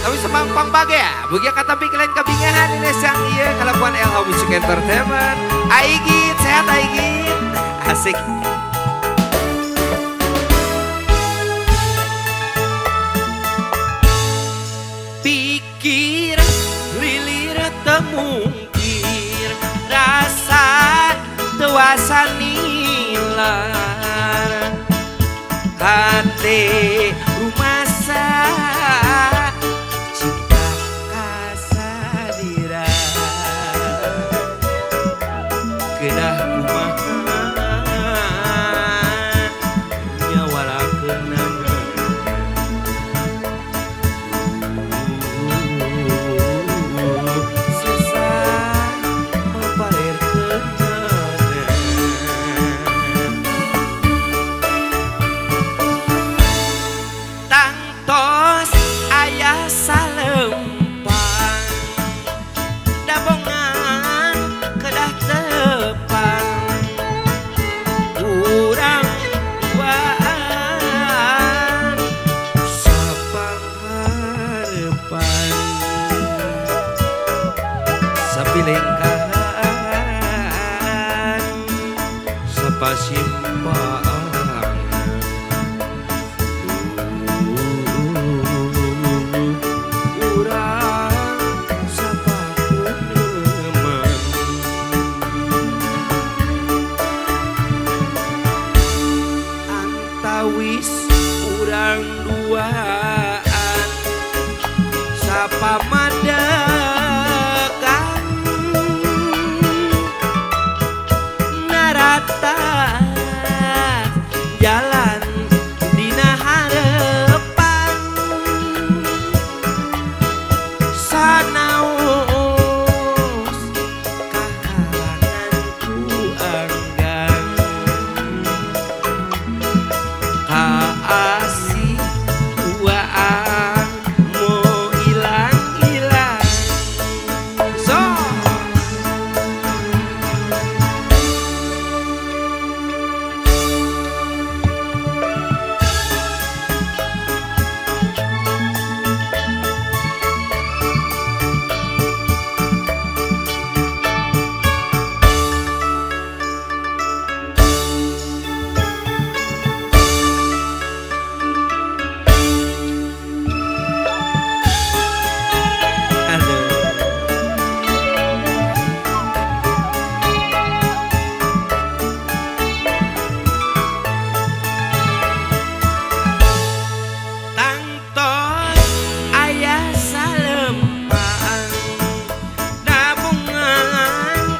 Tapi sepampang bahagia bugia kata pikiran kebingahan ini sang iya kalakuan LH Music Entertainment. Aigit sehat Aigit asik. Pikir lilir temungkir rasa tuasa nilar hati rumasa cinta kasadira kedah kumaha nyawala kenangan susah membalir kenangan tangtos ayah salempang dabongan kedah tepang urang duaan sapang harapan sapilengkahan sapasimpang wis urang duaan sapa madekan narata jalan dina harepan sanaos kahalangan ku anggan asih tuaan mau hilang-hilang so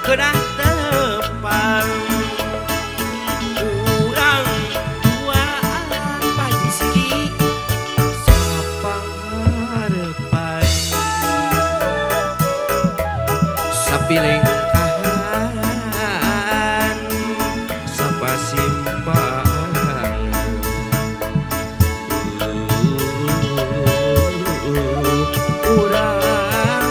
kedah tepang urang duaan pagi siki sapang harapan sapilengkahan sapasimpang urang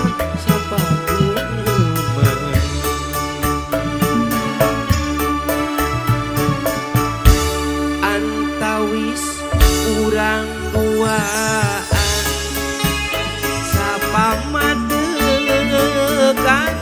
antawis urang duaan sapa madekan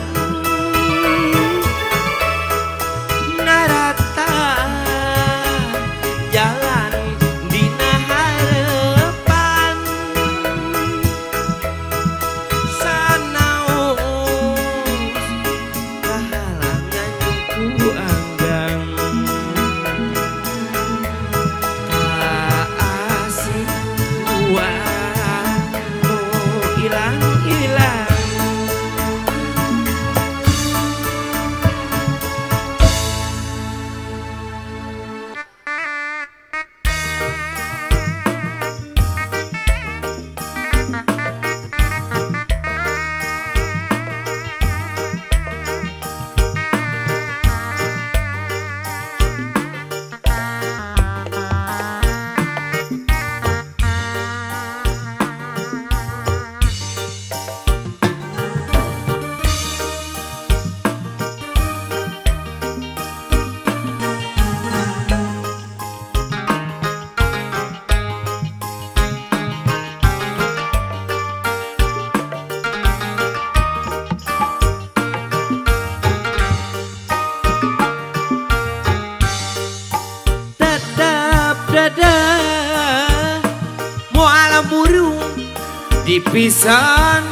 dipisan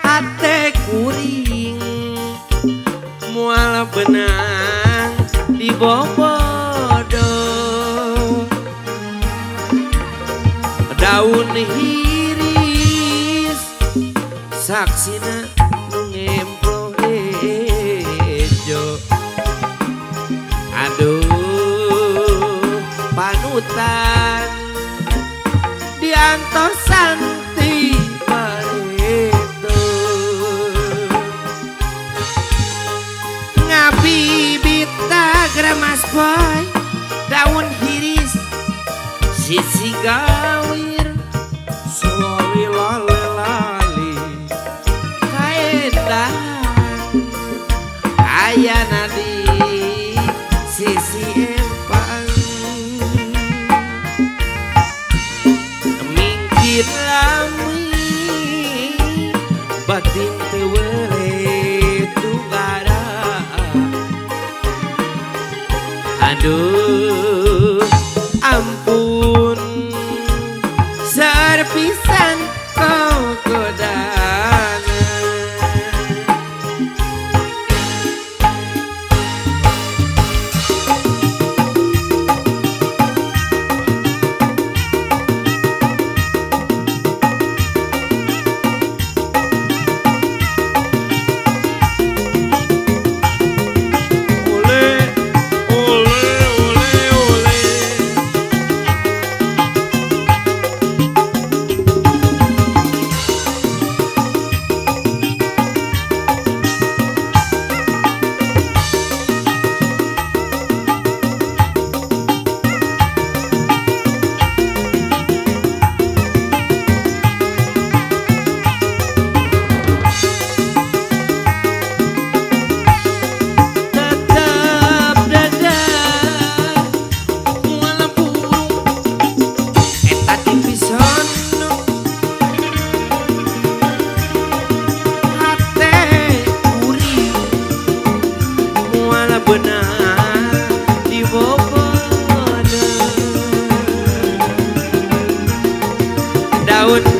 hate kuring mual benang di bobodo daun hiris saksina ngemplo hejo aduh panutan diantosan tiba itu ngabibita gramas boy daun hiris sisi gawir suawi lali kaedah ayana di sisi empang mingkir lami batin tewele tugara aduh ampun serpisan kau godana daun